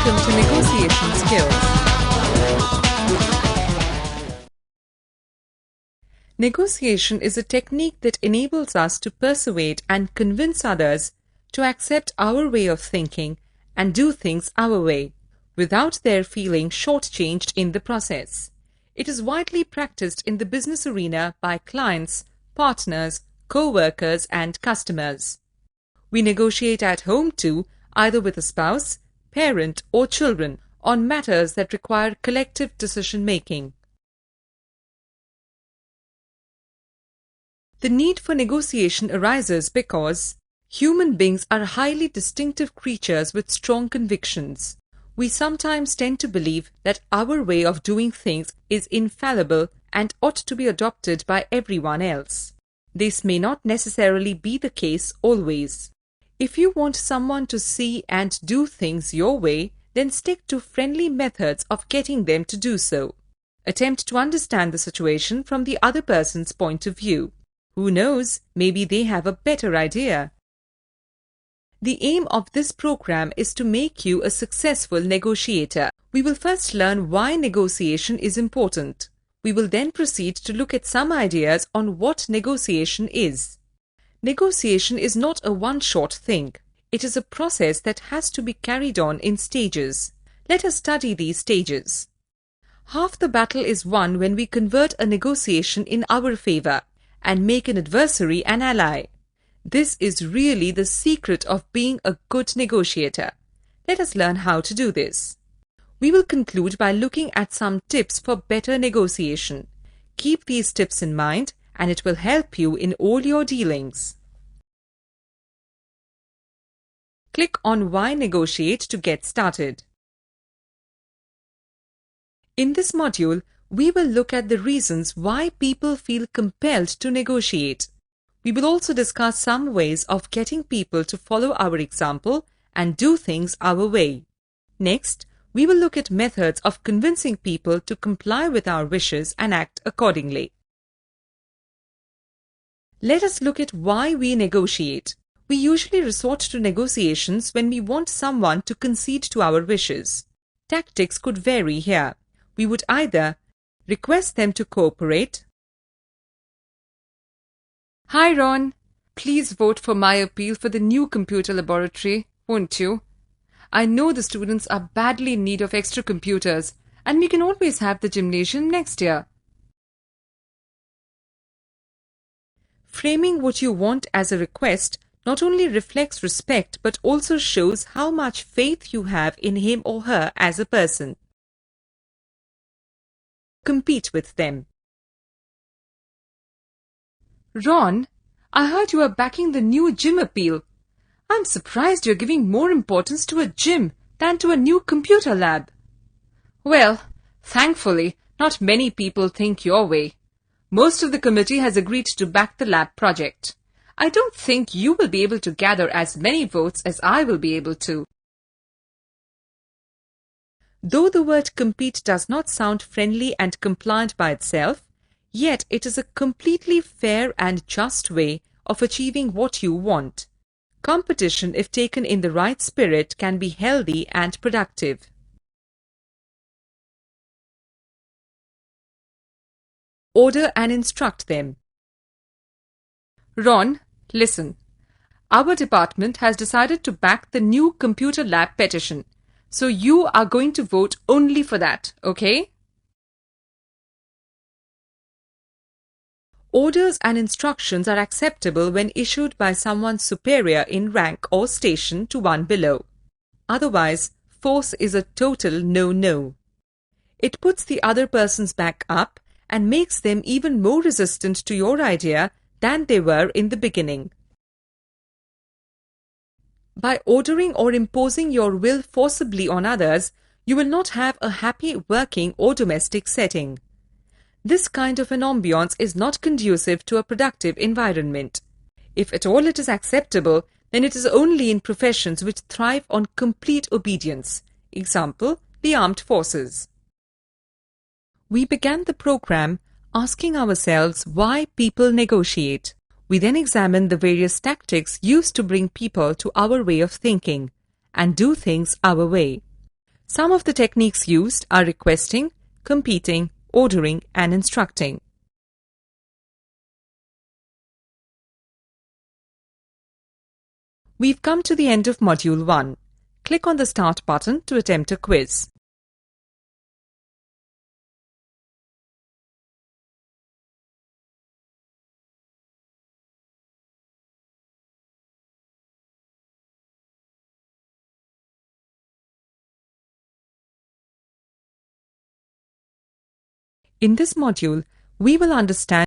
Welcome to Negotiation Skills. Negotiation is a technique that enables us to persuade and convince others to accept our way of thinking and do things our way, without their feeling shortchanged in the process. It is widely practiced in the business arena by clients, partners, co-workers, and customers. We negotiate at home too, either with a spouse, parent, or children, on matters that require collective decision-making. The need for negotiation arises because human beings are highly distinctive creatures with strong convictions. We sometimes tend to believe that our way of doing things is infallible and ought to be adopted by everyone else. This may not necessarily be the case always. If you want someone to see and do things your way, then stick to friendly methods of getting them to do so. Attempt to understand the situation from the other person's point of view. Who knows, maybe they have a better idea. The aim of this program is to make you a successful negotiator. We will first learn why negotiation is important. We will then proceed to look at some ideas on what negotiation is. Negotiation is not a one-shot thing. It is a process that has to be carried on in stages. Let us study these stages. Half the battle is won when we convert a negotiation in our favor and make an adversary an ally. This is really the secret of being a good negotiator. Let us learn how to do this. We will conclude by looking at some tips for better negotiation. Keep these tips in mind, and it will help you in all your dealings. Click on Why Negotiate to get started. In this module, we will look at the reasons why people feel compelled to negotiate. We will also discuss some ways of getting people to follow our example and do things our way. Next, we will look at methods of convincing people to comply with our wishes and act accordingly. Let us look at why we negotiate. We usually resort to negotiations when we want someone to concede to our wishes. Tactics could vary here. We would either request them to cooperate. Hi Ron, please vote for my appeal for the new computer laboratory, won't you? I know the students are badly in need of extra computers, and we can always have the gymnasium next year. Framing what you want as a request not only reflects respect but also shows how much faith you have in him or her as a person. Compete with them. Ron, I heard you are backing the new gym appeal. I'm surprised you're giving more importance to a gym than to a new computer lab. Well, thankfully, not many people think your way. Most of the committee has agreed to back the lab project. I don't think you will be able to gather as many votes as I will be able to. Though the word compete does not sound friendly and compliant by itself, yet it is a completely fair and just way of achieving what you want. Competition, if taken in the right spirit, can be healthy and productive. Order and instruct them. Ron, listen. Our department has decided to back the new computer lab petition. So you are going to vote only for that, okay? Orders and instructions are acceptable when issued by someone superior in rank or station to one below. Otherwise, force is a total no-no. It puts the other person's back up and makes them even more resistant to your idea than they were in the beginning. By ordering or imposing your will forcibly on others, you will not have a happy working or domestic setting. This kind of an ambiance is not conducive to a productive environment. If at all it is acceptable, then it is only in professions which thrive on complete obedience. Example, the armed forces. We began the program asking ourselves why people negotiate. We then examine the various tactics used to bring people to our way of thinking and do things our way. Some of the techniques used are requesting, competing, ordering, and instructing. We've come to the end of Module 1. Click on the Start button to attempt a quiz. In this module, we will understand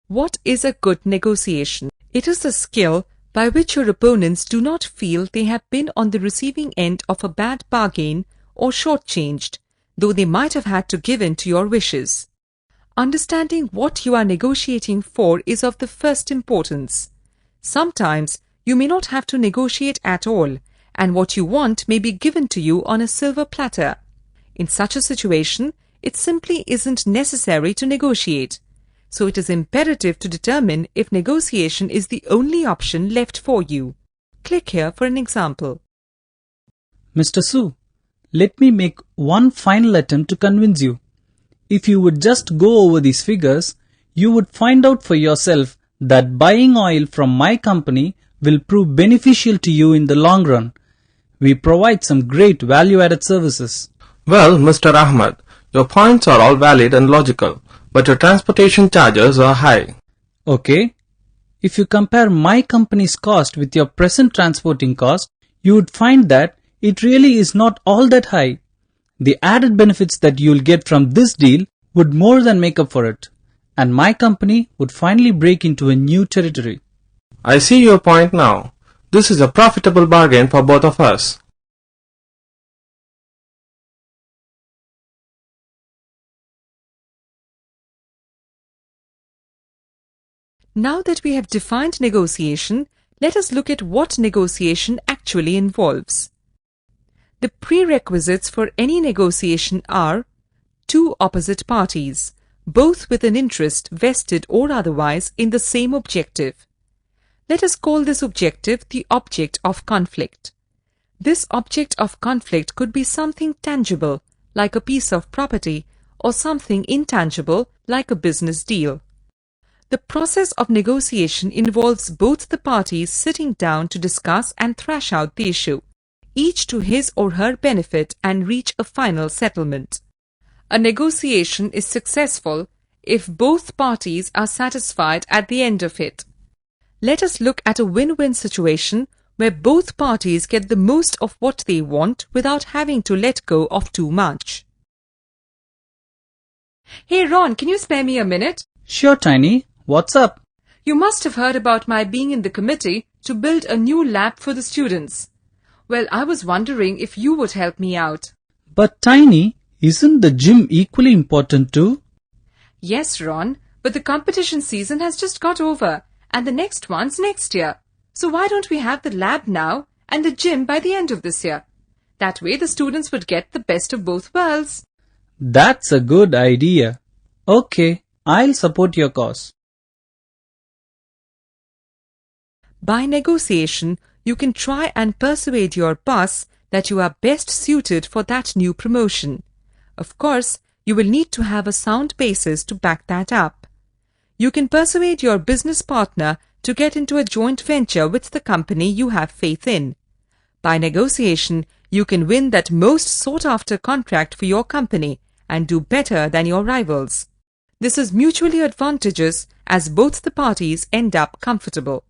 what is a good negotiation. It is a skill by which your opponents do not feel they have been on the receiving end of a bad bargain or shortchanged, though they might have had to give in to your wishes. Understanding what you are negotiating for is of the first importance. Sometimes you may not have to negotiate at all, and what you want may be given to you on a silver platter. In such a situation, it simply isn't necessary to negotiate. So it is imperative to determine if negotiation is the only option left for you. Click here for an example. Mr. Su, let me make one final attempt to convince you. If you would just go over these figures, you would find out for yourself that buying oil from my company will prove beneficial to you in the long run. We provide some great value-added services. Well, Mr. Ahmad, your points are all valid and logical, but your transportation charges are high. Okay. If you compare my company's cost with your present transporting cost, you would find that it really is not all that high. The added benefits that you'll get from this deal would more than make up for it, and my company would finally break into a new territory. I see your point now. This is a profitable bargain for both of us. Now that we have defined negotiation, let us look at what negotiation actually involves. The prerequisites for any negotiation are two opposite parties, both with an interest, vested or otherwise, in the same objective. Let us call this objective the object of conflict. This object of conflict could be something tangible, like a piece of property, or something intangible, like a business deal. The process of negotiation involves both the parties sitting down to discuss and thrash out the issue, each to his or her benefit, and reach a final settlement. A negotiation is successful if both parties are satisfied at the end of it. Let us look at a win-win situation where both parties get the most of what they want without having to let go of too much. Hey Ron, can you spare me a minute? Sure, Tiny. What's up? You must have heard about my being in the committee to build a new lab for the students. Well, I was wondering if you would help me out. But Tiny, isn't the gym equally important too? Yes, Ron, but the competition season has just got over, and the next one's next year. So why don't we have the lab now and the gym by the end of this year? That way the students would get the best of both worlds. That's a good idea. Okay, I'll support your cause. By negotiation, you can try and persuade your boss that you are best suited for that new promotion. Of course, you will need to have a sound basis to back that up. You can persuade your business partner to get into a joint venture with the company you have faith in. By negotiation, you can win that most sought-after contract for your company and do better than your rivals. This is mutually advantageous as both the parties end up comfortable.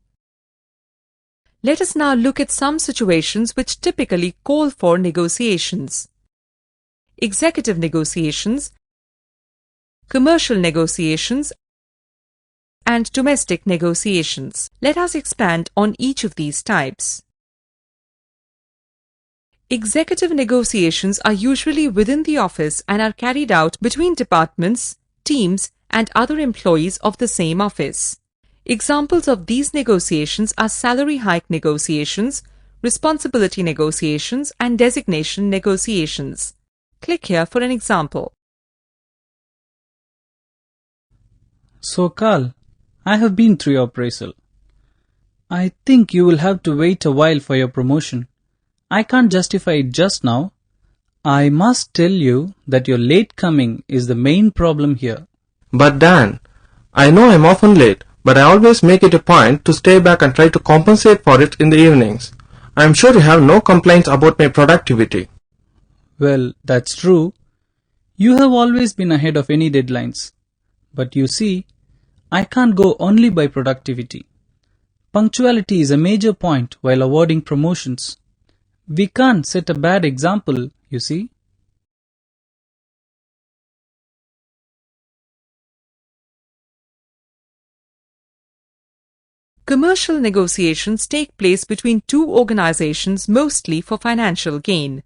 Let us now look at some situations which typically call for negotiations. Executive negotiations, commercial negotiations, and domestic negotiations. Let us expand on each of these types. Executive negotiations are usually within the office and are carried out between departments, teams, and other employees of the same office. Examples of these negotiations are salary hike negotiations, responsibility negotiations, and designation negotiations. Click here for an example. So Carl, I have been through your appraisal. I think you will have to wait a while for your promotion. I can't justify it just now. I must tell you that your late coming is the main problem here. But Dan, I know I'm often late, but I always make it a point to stay back and try to compensate for it in the evenings. I'm sure you have no complaints about my productivity. Well, that's true. You have always been ahead of any deadlines. But you see, I can't go only by productivity. Punctuality is a major point while awarding promotions. We can't set a bad example, you see. Commercial negotiations take place between two organizations mostly for financial gain.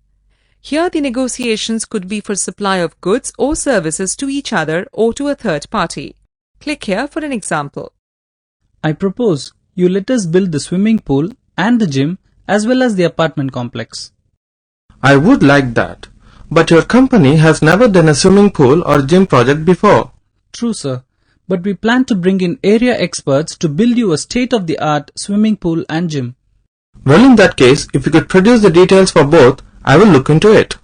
Here the negotiations could be for supply of goods or services to each other or to a third party. Click here for an example. I propose you let us build the swimming pool and the gym as well as the apartment complex. I would like that, but your company has never done a swimming pool or gym project before. True, sir. But we plan to bring in area experts to build you a state-of-the-art swimming pool and gym. Well, in that case, if you could produce the details for both, I will look into it.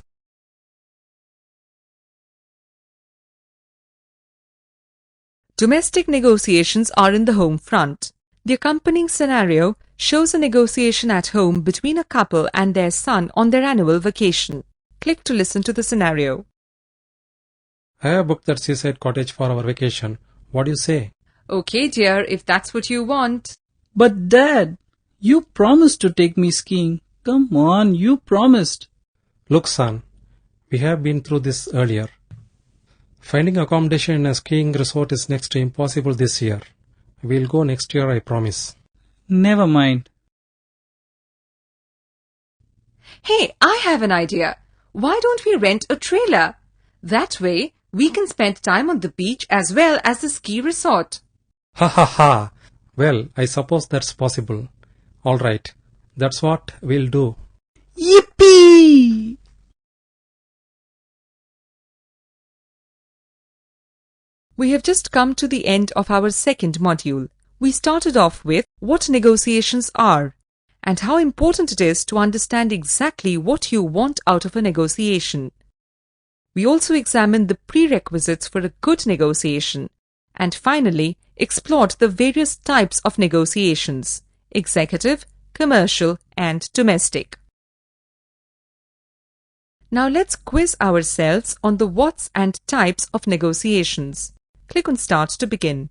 Domestic negotiations are in the home front. The accompanying scenario shows a negotiation at home between a couple and their son on their annual vacation. Click to listen to the scenario. I have booked that seaside cottage for our vacation. What do you say? Okay, dear, if that's what you want. But Dad, you promised to take me skiing. Come on, you promised. Look, son, we have been through this earlier. Finding accommodation in a skiing resort is next to impossible this year. We'll go next year, I promise. Never mind. Hey, I have an idea. Why don't we rent a trailer? That way, we can spend time on the beach as well as the ski resort. Ha ha ha! Well, I suppose that's possible. All right, that's what we'll do. Yippee! We have just come to the end of our second module. We started off with what negotiations are and how important it is to understand exactly what you want out of a negotiation. We also examined the prerequisites for a good negotiation and finally explored the various types of negotiations: executive, commercial, and domestic. Now let's quiz ourselves on the what's and types of negotiations. Click on Start to begin.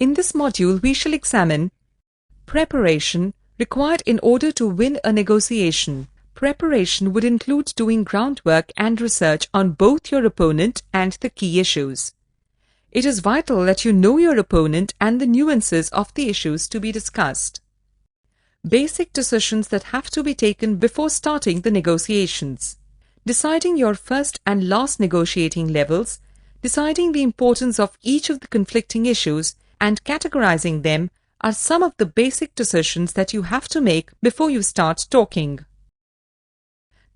In this module, we shall examine preparation required in order to win a negotiation. Preparation would include doing groundwork and research on both your opponent and the key issues. It is vital that you know your opponent and the nuances of the issues to be discussed. Basic decisions that have to be taken before starting the negotiations. Deciding your first and last negotiating levels, deciding the importance of each of the conflicting issues, and categorizing them are some of the basic decisions that you have to make before you start talking.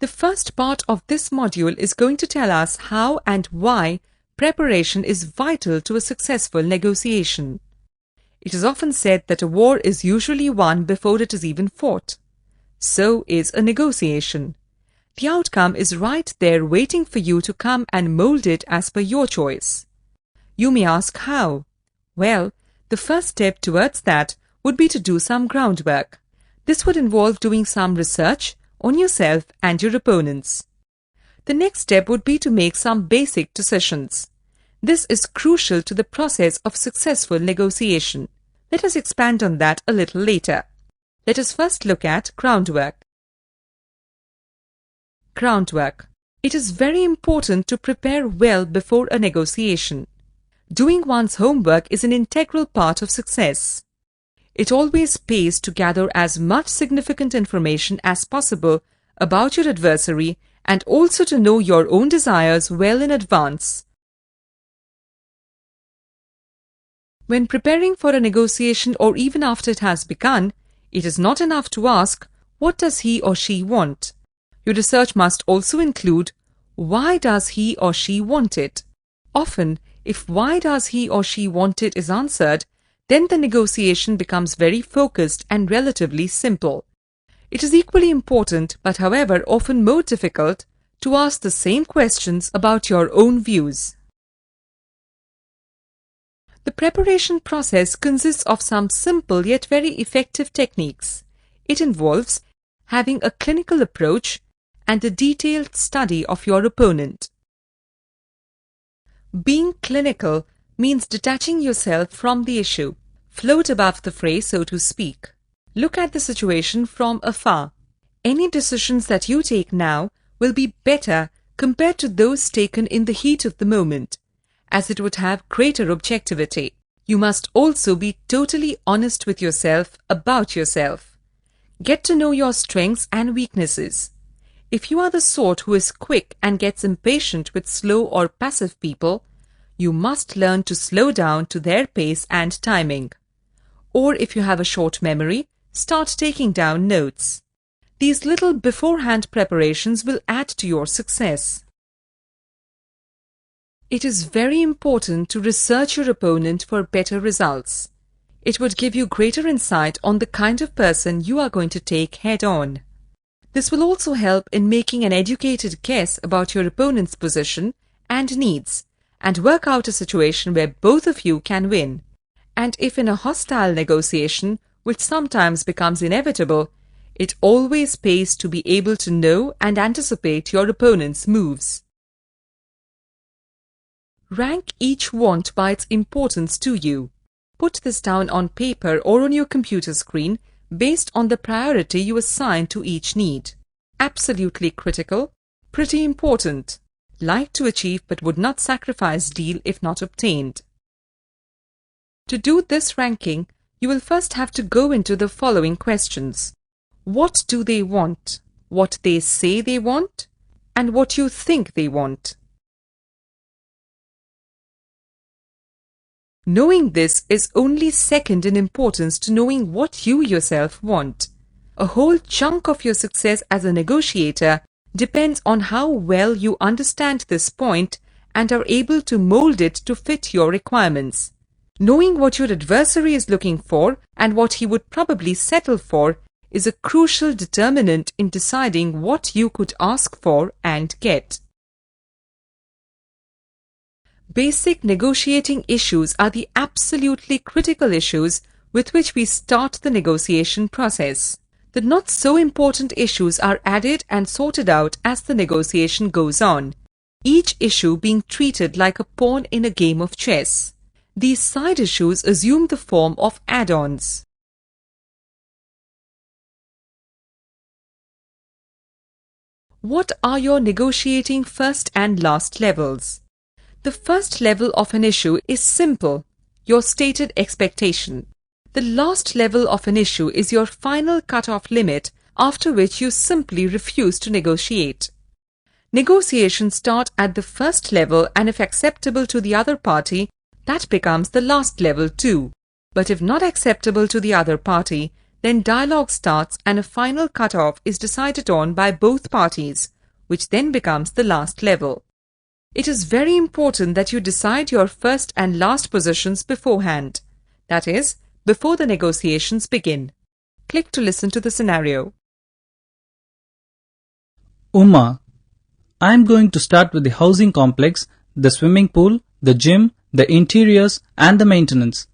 The first part of this module is going to tell us how and why preparation is vital to a successful negotiation. It is often said that a war is usually won before it is even fought. So is a negotiation. The outcome is right there waiting for you to come and mold it as per your choice. You may ask how. Well, the first step towards that would be to do some groundwork. This would involve doing some research on yourself and your opponents. The next step would be to make some basic decisions. This is crucial to the process of successful negotiation. Let us expand on that a little later. Let us first look at groundwork. Groundwork. It is very important to prepare well before a negotiation. Doing one's homework is an integral part of success. It always pays to gather as much significant information as possible about your adversary and also to know your own desires well in advance. When preparing for a negotiation or even after it has begun, it is not enough to ask, what does he or she want? Your research must also include, why does he or she want it? Often, if why does he or she want it is answered, then the negotiation becomes very focused and relatively simple. It is equally important, but however often more difficult, to ask the same questions about your own views. The preparation process consists of some simple yet very effective techniques. It involves having a clinical approach and a detailed study of your opponent. Being clinical means detaching yourself from the issue. Float above the fray, so to speak. Look at the situation from afar. Any decisions that you take now will be better compared to those taken in the heat of the moment, as it would have greater objectivity. You must also be totally honest with yourself about yourself. Get to know your strengths and weaknesses. If you are the sort who is quick and gets impatient with slow or passive people, you must learn to slow down to their pace and timing. Or if you have a short memory, start taking down notes. These little beforehand preparations will add to your success. It is very important to research your opponent for better results. It would give you greater insight on the kind of person you are going to take head-on. This will also help in making an educated guess about your opponent's position and needs, and work out a situation where both of you can win. And if in a hostile negotiation, which sometimes becomes inevitable, it always pays to be able to know and anticipate your opponent's moves. Rank each want by its importance to you. Put this down on paper or on your computer screen based on the priority you assign to each need. Absolutely critical, pretty important, like to achieve but would not sacrifice deal if not obtained. To do this ranking, you will first have to go into the following questions. What do they want? What they say they want? And what you think they want? Knowing this is only second in importance to knowing what you yourself want. A whole chunk of your success as a negotiator depends on how well you understand this point and are able to mold it to fit your requirements. Knowing what your adversary is looking for and what he would probably settle for is a crucial determinant in deciding what you could ask for and get. Basic negotiating issues are the absolutely critical issues with which we start the negotiation process. The not so important issues are added and sorted out as the negotiation goes on, each issue being treated like a pawn in a game of chess. These side issues assume the form of add-ons. What are your negotiating first and last levels? The first level of an issue is simple, your stated expectation. The last level of an issue is your final cut-off limit, after which you simply refuse to negotiate. Negotiations start at the first level, and if acceptable to the other party, that becomes the last level too. But if not acceptable to the other party, then dialogue starts and a final cut-off is decided on by both parties, which then becomes the last level. It is very important that you decide your first and last positions beforehand. That is, before the negotiations begin. Click to listen to the scenario. Uma, I am going to start with the housing complex, the swimming pool, the gym, the interiors and the maintenance.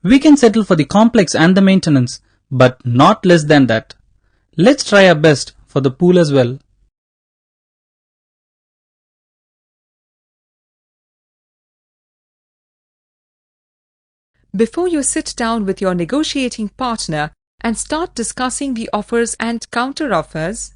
We can settle for the complex and the maintenance, but not less than that. Let's try our best for the pool as well. Before you sit down with your negotiating partner and start discussing the offers and counter-offers,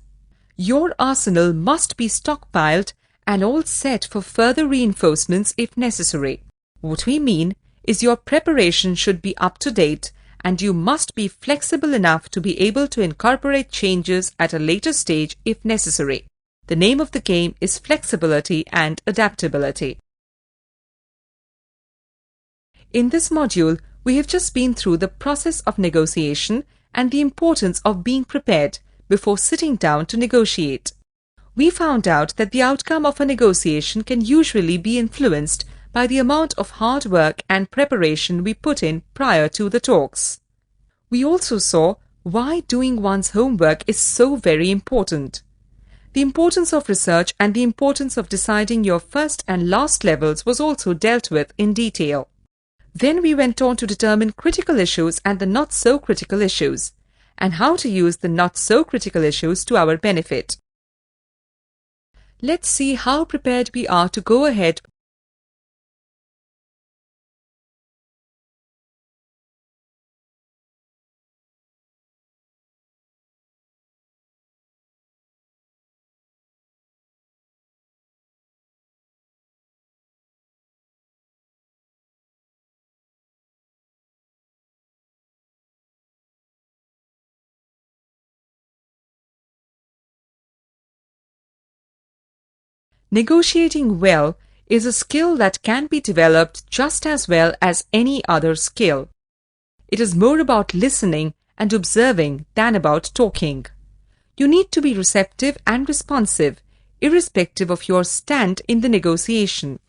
your arsenal must be stockpiled and all set for further reinforcements if necessary. What we mean is your preparation should be up to date and you must be flexible enough to be able to incorporate changes at a later stage if necessary. The name of the game is flexibility and adaptability. In this module, we have just been through the process of negotiation and the importance of being prepared before sitting down to negotiate. We found out that the outcome of a negotiation can usually be influenced by the amount of hard work and preparation we put in prior to the talks. We also saw why doing one's homework is so very important. The importance of research and the importance of deciding your first and last levels was also dealt with in detail. Then we went on to determine critical issues and the not so critical issues, and how to use the not so critical issues to our benefit. Let's see how prepared we are to go ahead. Negotiating well is a skill that can be developed just as well as any other skill. It is more about listening and observing than about talking. You need to be receptive and responsive, irrespective of your stand in the negotiation.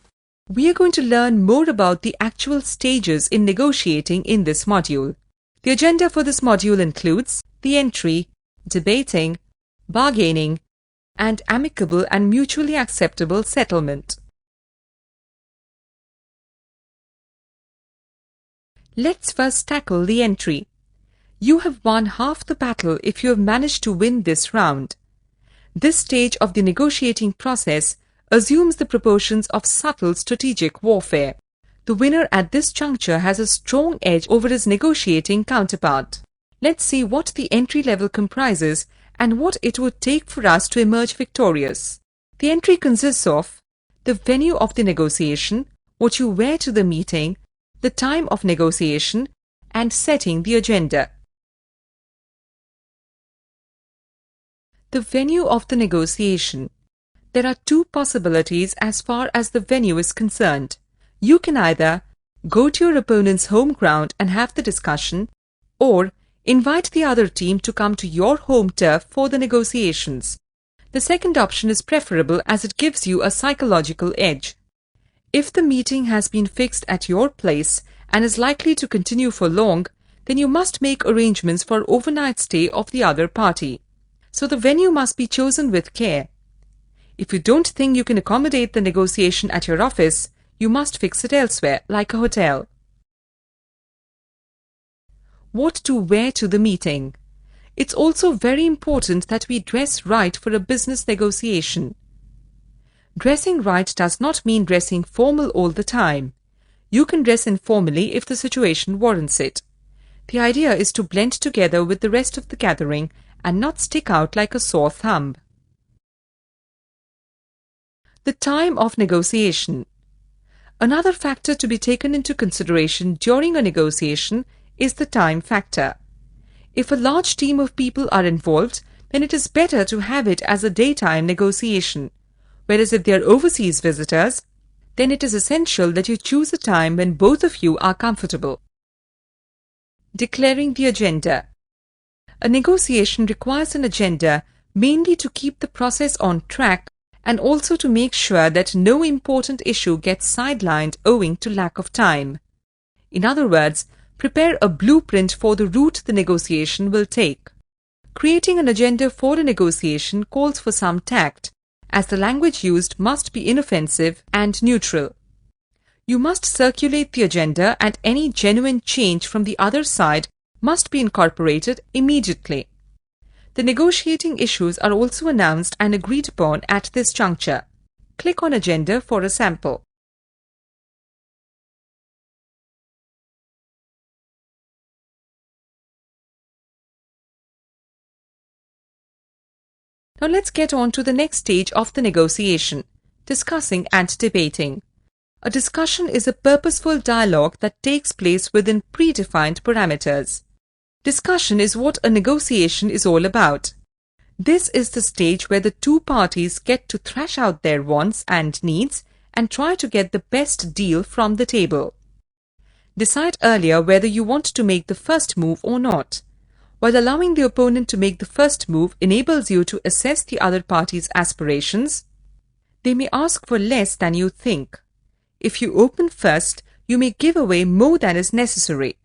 We are going to learn more about the actual stages in negotiating in this module. The agenda for this module includes the entry, debating, bargaining, and amicable and mutually acceptable settlement. Let's first tackle the entry. You have won half the battle if you have managed to win this round. This stage of the negotiating process assumes the proportions of subtle strategic warfare. The winner at this juncture has a strong edge over his negotiating counterpart. Let's see what the entry level comprises and what it would take for us to emerge victorious. The entry consists of the venue of the negotiation, what you wear to the meeting, the time of negotiation, and setting the agenda. The venue of the negotiation. There are two possibilities as far as the venue is concerned. You can either go to your opponent's home ground and have the discussion, or invite the other team to come to your home turf for the negotiations. The second option is preferable as it gives you a psychological edge. If the meeting has been fixed at your place and is likely to continue for long, then you must make arrangements for overnight stay of the other party. So the venue must be chosen with care. If you don't think you can accommodate the negotiation at your office, you must fix it elsewhere, like a hotel. What to wear to the meeting. It's also very important that we dress right for a business negotiation. Dressing right does not mean dressing formal all the time. You can dress informally if the situation warrants it. The idea is to blend together with the rest of the gathering and not stick out like a sore thumb. The time of negotiation. Another factor to be taken into consideration during a negotiation is the time factor. If a large team of people are involved, then it is better to have it as a daytime negotiation, whereas if they are overseas visitors, then it is essential that you choose a time when both of you are comfortable. Declaring the agenda. A negotiation requires an agenda mainly to keep the process on track and also to make sure that no important issue gets sidelined owing to lack of time. In other words, prepare a blueprint for the route the negotiation will take. Creating an agenda for a negotiation calls for some tact, as the language used must be inoffensive and neutral. You must circulate the agenda and any genuine change from the other side must be incorporated immediately. The negotiating issues are also announced and agreed upon at this juncture. Click on Agenda for a sample. Now let's get on to the next stage of the negotiation, discussing and debating. A discussion is a purposeful dialogue that takes place within predefined parameters. Discussion is what a negotiation is all about. This is the stage where the two parties get to thrash out their wants and needs and try to get the best deal from the table. Decide earlier whether you want to make the first move or not. While allowing the opponent to make the first move enables you to assess the other party's aspirations, they may ask for less than you think. If you open first, you may give away more than is necessary.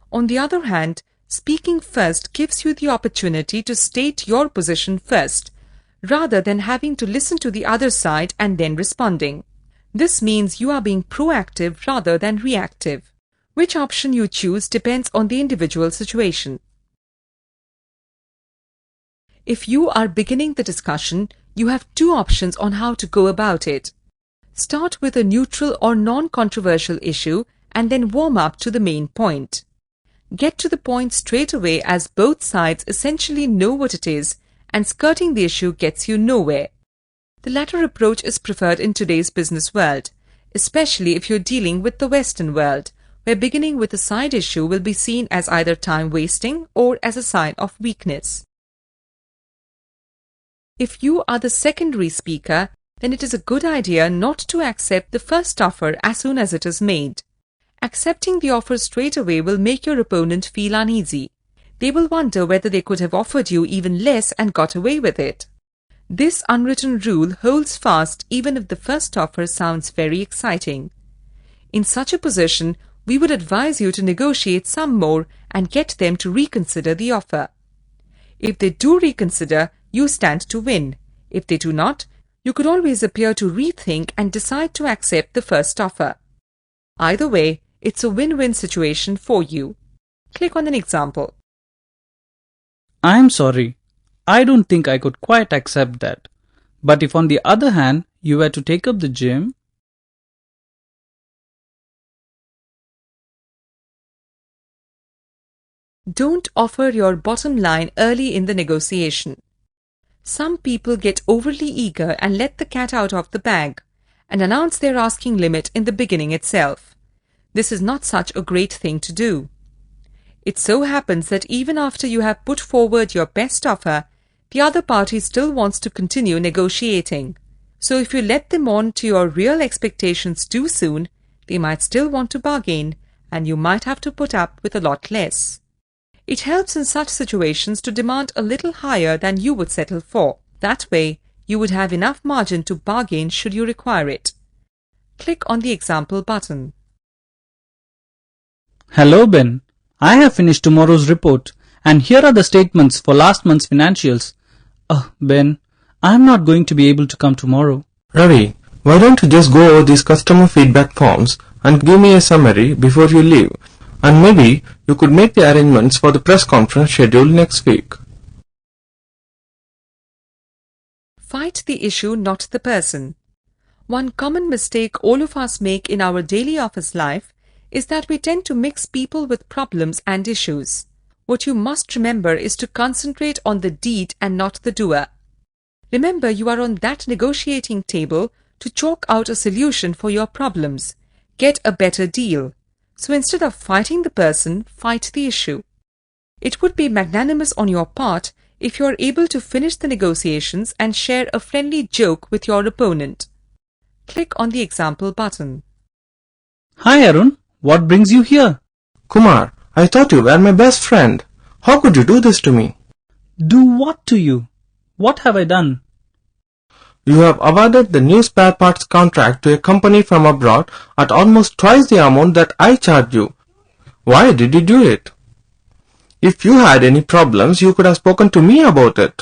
On the other hand, speaking first gives you the opportunity to state your position first, rather than having to listen to the other side and then responding. This means you are being proactive rather than reactive. Which option you choose depends on the individual situation. If you are beginning the discussion, you have two options on how to go about it. Start with a neutral or non-controversial issue and then warm up to the main point. Get to the point straight away, as both sides essentially know what it is, and skirting the issue gets you nowhere. The latter approach is preferred in today's business world, especially if you're dealing with the Western world, where beginning with a side issue will be seen as either time-wasting or as a sign of weakness. If you are the secondary speaker, then it is a good idea not to accept the first offer as soon as it is made. Accepting the offer straight away will make your opponent feel uneasy. They will wonder whether they could have offered you even less and got away with it. This unwritten rule holds fast even if the first offer sounds very exciting. In such a position, we would advise you to negotiate some more and get them to reconsider the offer. If they do reconsider, you stand to win. If they do not, you could always appear to rethink and decide to accept the first offer. Either way, it's a win-win situation for you. Click on an example. I'm sorry. I don't think I could quite accept that. But if on the other hand, you were to take up the gym, don't offer your bottom line early in the negotiation. Some people get overly eager and let the cat out of the bag and announce their asking limit in the beginning itself. This is not such a great thing to do. It so happens that even after you have put forward your best offer, the other party still wants to continue negotiating. So if you let them on to your real expectations too soon, they might still want to bargain, and you might have to put up with a lot less. It helps in such situations to demand a little higher than you would settle for. That way, you would have enough margin to bargain should you require it. Click on the example button. Hello Ben, I have finished tomorrow's report and here are the statements for last month's financials. Ben, I am not going to be able to come tomorrow. Ravi, why don't you just go over these customer feedback forms and give me a summary before you leave? And maybe you could make the arrangements for the press conference scheduled next week. Fight the issue, not the person. One common mistake all of us make in our daily office life is that we tend to mix people with problems and issues. What you must remember is to concentrate on the deed and not the doer. Remember, you are on that negotiating table to chalk out a solution for your problems. Get a better deal. So instead of fighting the person, fight the issue. It would be magnanimous on your part if you are able to finish the negotiations and share a friendly joke with your opponent. Click on the example button. Hi Arun, what brings you here? Kumar, I thought you were my best friend. How could you do this to me? Do what to you? What have I done? You have awarded the new spare parts contract to a company from abroad at almost twice the amount that I charged you. Why did you do it? If you had any problems, you could have spoken to me about it.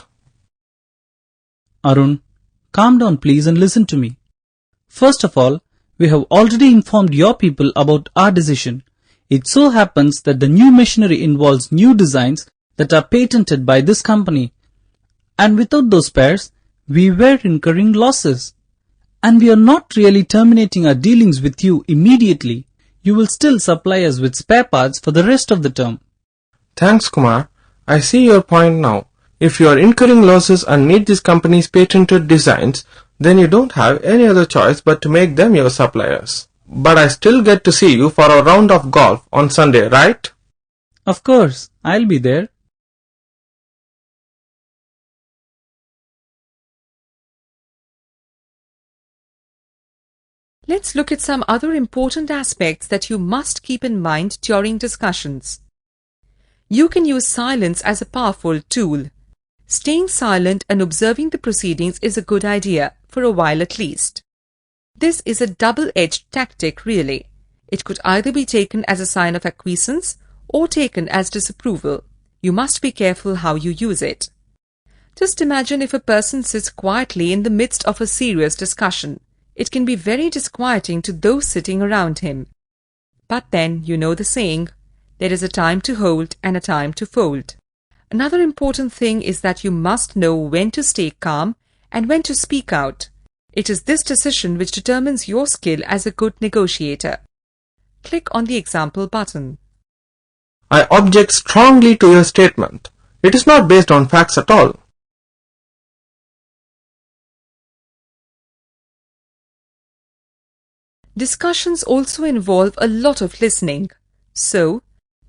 Arun, calm down please and listen to me. First of all, we have already informed your people about our decision. It so happens that the new machinery involves new designs that are patented by this company. And without those spares, we were incurring losses. And we are not really terminating our dealings with you immediately. You will still supply us with spare parts for the rest of the term. Thanks, Kumar. I see your point now. If you are incurring losses and need this company's patented designs, then you don't have any other choice but to make them your suppliers. But I still get to see you for a round of golf on Sunday, right? Of course, I'll be there. Let's look at some other important aspects that you must keep in mind during discussions. You can use silence as a powerful tool. Staying silent and observing the proceedings is a good idea, for a while at least. This is a double-edged tactic, really. It could either be taken as a sign of acquiescence or taken as disapproval. You must be careful how you use it. Just imagine if a person sits quietly in the midst of a serious discussion. It can be very disquieting to those sitting around him. But then, you know the saying, there is a time to hold and a time to fold. Another important thing is that you must know when to stay calm and when to speak out. It is this decision which determines your skill as a good negotiator. Click on the example button. I object strongly to your statement. It is not based on facts at all. Discussions also involve a lot of listening. So,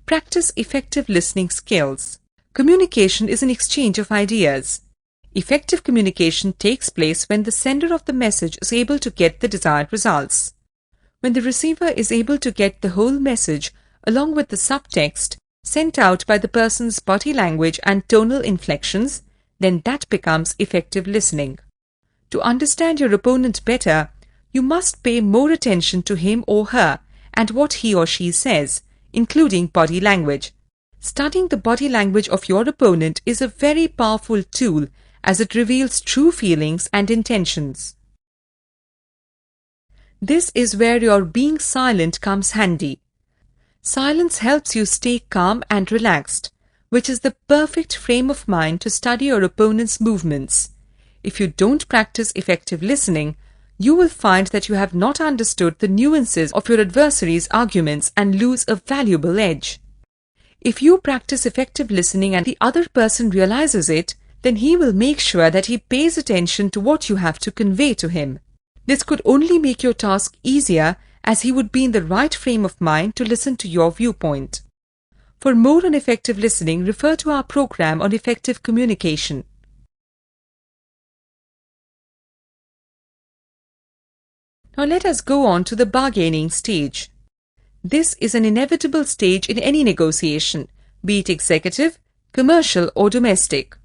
practice effective listening skills. Communication is an exchange of ideas. Effective communication takes place when the sender of the message is able to get the desired results. When the receiver is able to get the whole message along with the subtext sent out by the person's body language and tonal inflections, then that becomes effective listening. To understand your opponent better, you must pay more attention to him or her and what he or she says, including body language. Studying the body language of your opponent is a very powerful tool as it reveals true feelings and intentions. This is where your being silent comes handy. Silence helps you stay calm and relaxed, which is the perfect frame of mind to study your opponent's movements. If you don't practice effective listening, you will find that you have not understood the nuances of your adversary's arguments and lose a valuable edge. If you practice effective listening and the other person realizes it, then he will make sure that he pays attention to what you have to convey to him. This could only make your task easier as he would be in the right frame of mind to listen to your viewpoint. For more on effective listening, refer to our program on effective communication. Now let us go on to the bargaining stage. This is an inevitable stage in any negotiation, be it executive, commercial or domestic.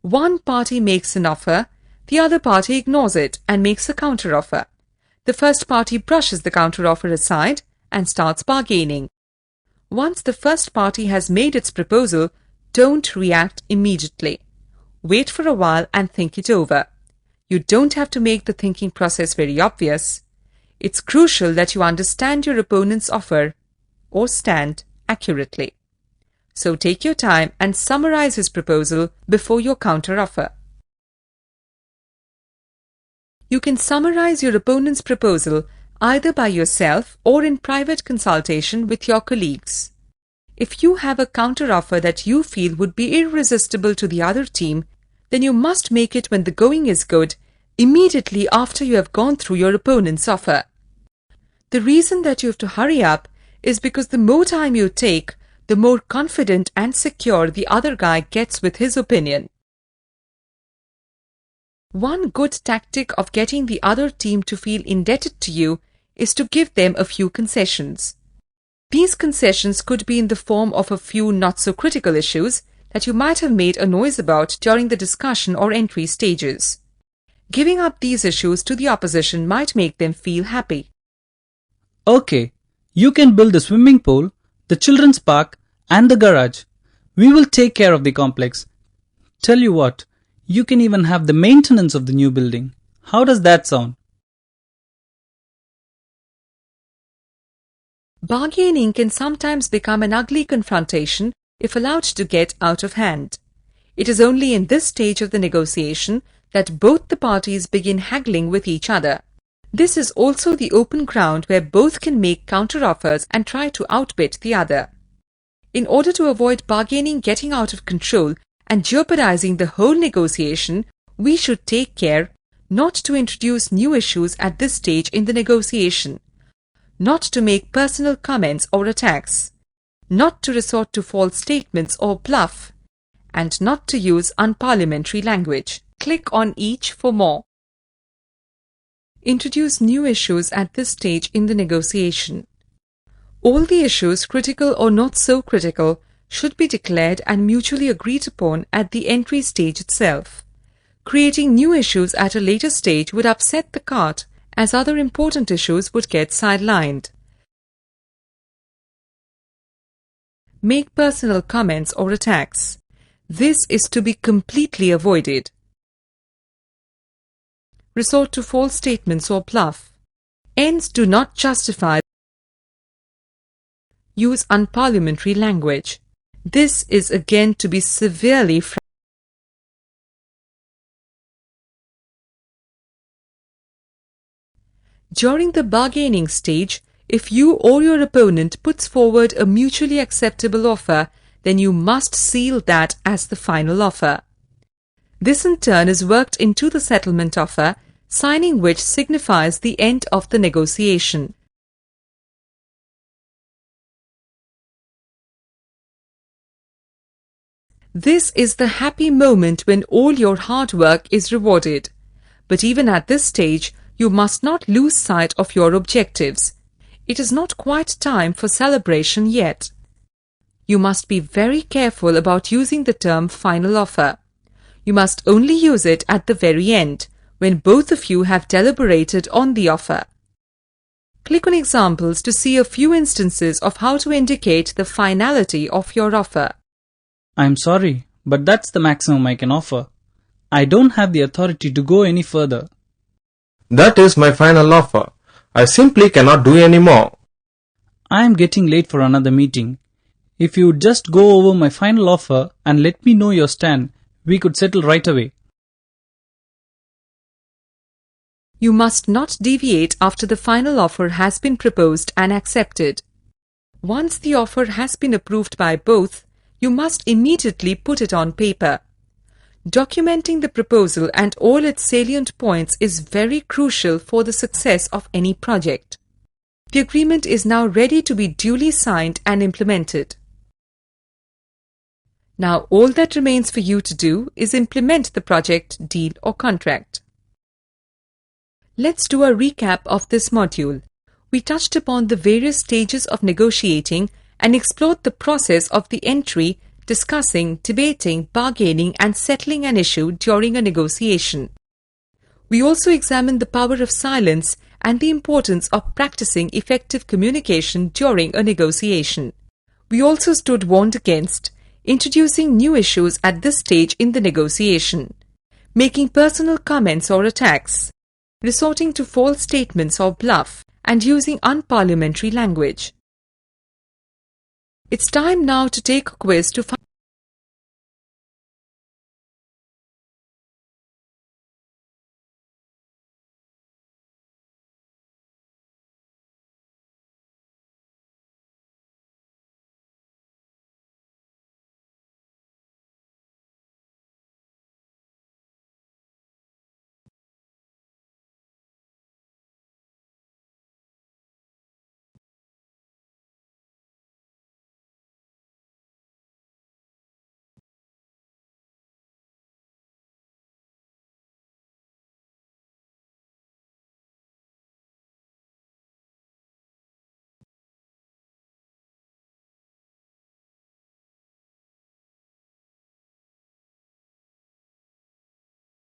One party makes an offer, the other party ignores it and makes a counteroffer. The first party brushes the counteroffer aside and starts bargaining. Once the first party has made its proposal, don't react immediately. Wait for a while and think it over. You don't have to make the thinking process very obvious. It's crucial that you understand your opponent's offer or stand accurately. So take your time and summarize his proposal before your counteroffer. You can summarize your opponent's proposal either by yourself or in private consultation with your colleagues. If you have a counteroffer that you feel would be irresistible to the other team, then you must make it when the going is good, immediately after you have gone through your opponent's offer. The reason that you have to hurry up is because the more time you take, the more confident and secure the other guy gets with his opinion. One good tactic of getting the other team to feel indebted to you is to give them a few concessions. These concessions could be in the form of a few not-so-critical issues that you might have made a noise about during the discussion or entry stages. Giving up these issues to the opposition might make them feel happy. Okay, you can build the swimming pool, the children's park, and the garage. We will take care of the complex. Tell you what, you can even have the maintenance of the new building. How does that sound? Bargaining can sometimes become an ugly confrontation if allowed to get out of hand. It is only in this stage of the negotiation that both the parties begin haggling with each other. This is also the open ground where both can make counteroffers and try to outbid the other. In order to avoid bargaining getting out of control and jeopardizing the whole negotiation, we should take care not to introduce new issues at this stage in the negotiation, not to make personal comments or attacks, not to resort to false statements or bluff, and not to use unparliamentary language. Click on each for more. Introduce new issues at this stage in the negotiation. All the issues, critical or not so critical, should be declared and mutually agreed upon at the entry stage itself. Creating new issues at a later stage would upset the cart, as other important issues would get sidelined. Make personal comments or attacks. This is to be completely avoided. Resort to false statements or bluff. Ends do not justify. Use unparliamentary language. This is again to be severely During the bargaining stage, if you or your opponent puts forward a mutually acceptable offer, then you must seal that as the final offer. This in turn is worked into the settlement offer, signing which signifies the end of the negotiation. This is the happy moment when all your hard work is rewarded. But even at this stage, you must not lose sight of your objectives. It is not quite time for celebration yet. You must be very careful about using the term final offer. You must only use it at the very end, when both of you have deliberated on the offer. Click on examples to see a few instances of how to indicate the finality of your offer. I'm sorry, but that's the maximum I can offer. I don't have the authority to go any further. That is my final offer. I simply cannot do any more. I am getting late for another meeting. If you would just go over my final offer and let me know your stand, we could settle right away. You must not deviate after the final offer has been proposed and accepted. Once the offer has been approved by both, you must immediately put it on paper. Documenting the proposal and all its salient points is very crucial for the success of any project. The agreement is now ready to be duly signed and implemented. Now all that remains for you to do is implement the project, deal or contract. Let's do a recap of this module. We touched upon the various stages of negotiating and explored the process of the entry, discussing, debating, bargaining and settling an issue during a negotiation. We also examined the power of silence and the importance of practicing effective communication during a negotiation. We also warned against introducing new issues at this stage in the negotiation, making personal comments or attacks, resorting to false statements or bluff, and using unparliamentary language. It's time now to take a quiz to find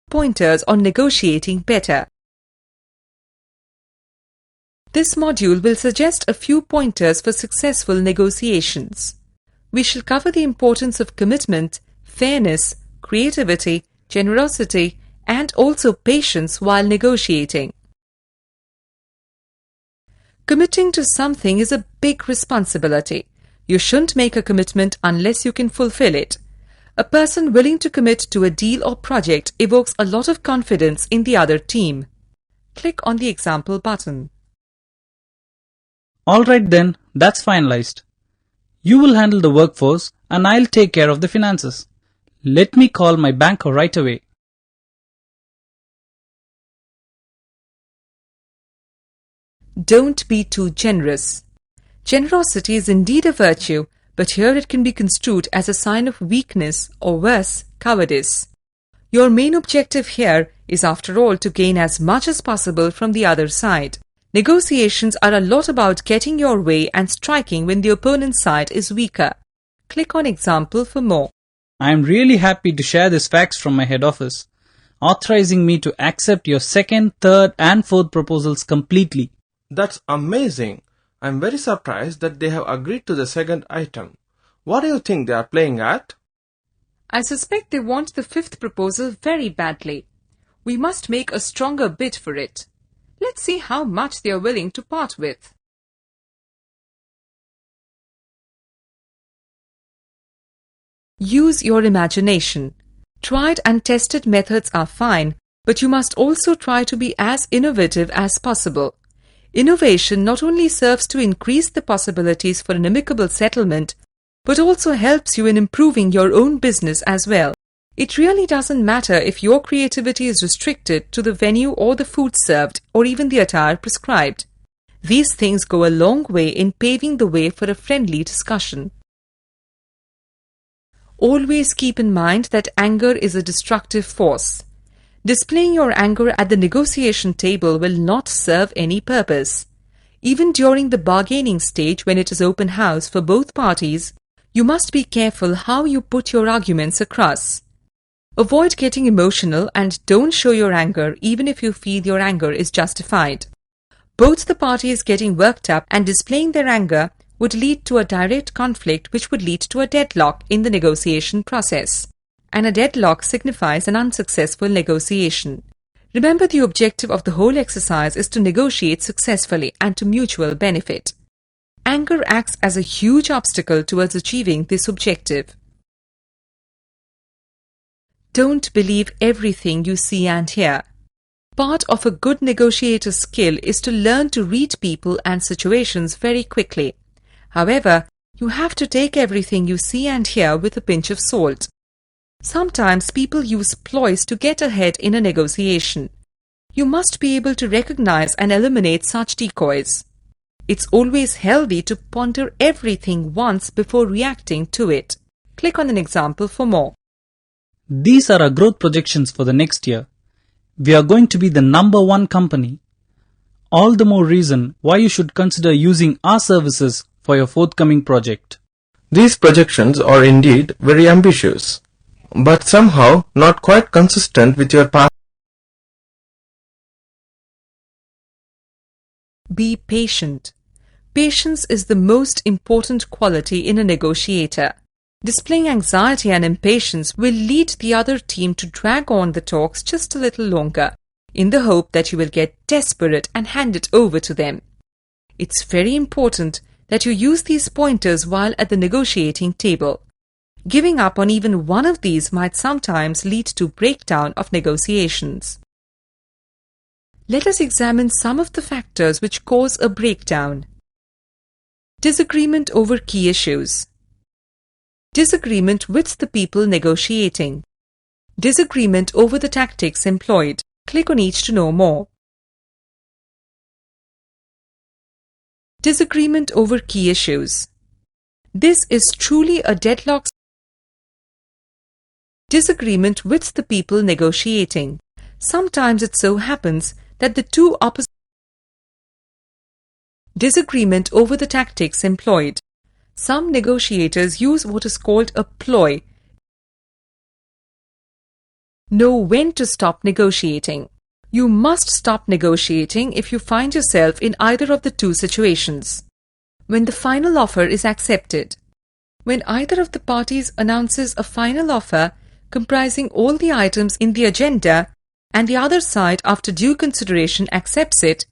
pointers on negotiating better. This module will suggest a few pointers for successful negotiations. We shall cover the importance of commitment, fairness, creativity, generosity, and also patience while negotiating. Committing to something is a big responsibility. You shouldn't make a commitment unless you can fulfill it. A person willing to commit to a deal or project evokes a lot of confidence in the other team. Click on the example button. Alright then, that's finalized. You will handle the workforce and I'll take care of the finances. Let me call my banker right away. Don't be too generous. Generosity is indeed a virtue, but here it can be construed as a sign of weakness or worse, cowardice. Your main objective here is, after all, to gain as much as possible from the other side. Negotiations are a lot about getting your way and striking when the opponent's side is weaker. Click on example for more. I am really happy to share this fax from my head office, authorizing me to accept your second, third and fourth proposals completely. That's amazing. I'm very surprised that they have agreed to the second item. What do you think they are playing at? I suspect they want the fifth proposal very badly. We must make a stronger bid for it. Let's see how much they are willing to part with. Use your imagination. Tried and tested methods are fine, but you must also try to be as innovative as possible. Innovation not only serves to increase the possibilities for an amicable settlement, but also helps you in improving your own business as well. It really doesn't matter if your creativity is restricted to the venue or the food served or even the attire prescribed. These things go a long way in paving the way for a friendly discussion. Always keep in mind that anger is a destructive force. Displaying your anger at the negotiation table will not serve any purpose. Even during the bargaining stage, when it is open house for both parties, you must be careful how you put your arguments across. Avoid getting emotional and don't show your anger even if you feel your anger is justified. Both the parties getting worked up and displaying their anger would lead to a direct conflict which would lead to a deadlock in the negotiation process. And a deadlock signifies an unsuccessful negotiation. Remember, the objective of the whole exercise is to negotiate successfully and to mutual benefit. Anger acts as a huge obstacle towards achieving this objective. Don't believe everything you see and hear. Part of a good negotiator's skill is to learn to read people and situations very quickly. However, you have to take everything you see and hear with a pinch of salt. Sometimes people use ploys to get ahead in a negotiation. You must be able to recognize and eliminate such decoys. It's always healthy to ponder everything once before reacting to it. Click on an example for more. These are our growth projections for the next year. We are going to be the #1 company. All the more reason why you should consider using our services for your forthcoming project. These projections are indeed very ambitious, but somehow not quite consistent with your past. Be patient. Patience is the most important quality in a negotiator. Displaying anxiety and impatience will lead the other team to drag on the talks just a little longer, in the hope that you will get desperate and hand it over to them. It's very important that you use these pointers while at the negotiating table. Giving up on even one of these might sometimes lead to breakdown of negotiations. Let us examine some of the factors which cause a breakdown. Disagreement over key issues. Disagreement with the people negotiating. Disagreement over the tactics employed. Click on each to know more. Disagreement over key issues. This is truly a deadlock. Disagreement with the people negotiating. Sometimes it so happens that the two opposite. Disagreement over the tactics employed. Some negotiators use what is called a ploy. Know when to stop negotiating. You must stop negotiating if you find yourself in either of the two situations. When the final offer is accepted. When either of the parties announces a final offer comprising all the items in the agenda and the other side, after due consideration, accepts it,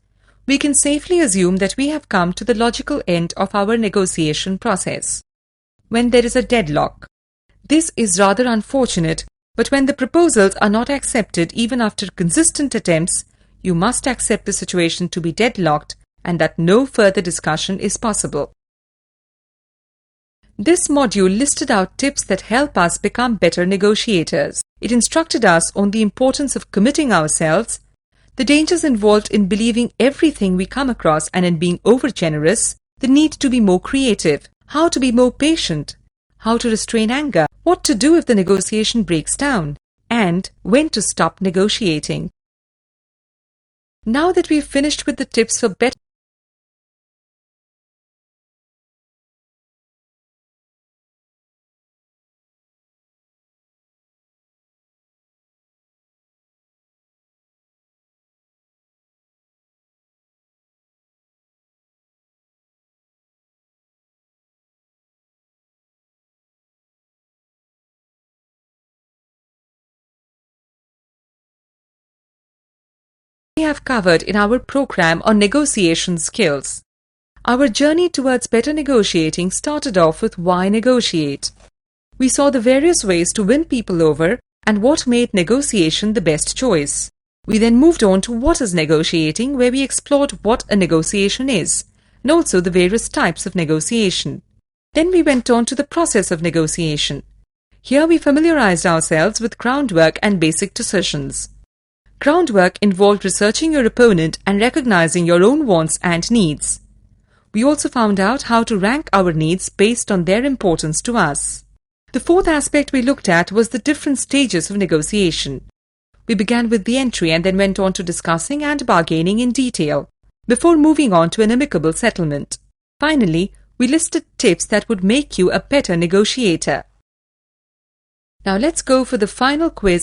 we can safely assume that we have come to the logical end of our negotiation process. When there is a deadlock. This is rather unfortunate, but when the proposals are not accepted even after consistent attempts, you must accept the situation to be deadlocked and that no further discussion is possible. This module listed out tips that help us become better negotiators. It instructed us on the importance of committing ourselves, the dangers involved in believing everything we come across and in being overgenerous, the need to be more creative, how to be more patient, how to restrain anger, what to do if the negotiation breaks down, and when to stop negotiating. Now that we've finished with the tips for better we have covered in our program on negotiation skills. Our journey towards better negotiating started off with why negotiate. We saw the various ways to win people over and what made negotiation the best choice. We then moved on to what is negotiating, where we explored what a negotiation is, and also the various types of negotiation. Then we went on to the process of negotiation. Here we familiarized ourselves with groundwork and basic decisions. Groundwork involved researching your opponent and recognizing your own wants and needs. We also found out how to rank our needs based on their importance to us. The fourth aspect we looked at was the different stages of negotiation. We began with the entry and then went on to discussing and bargaining in detail, before moving on to an amicable settlement. Finally, we listed tips that would make you a better negotiator. Now let's go for the final quiz.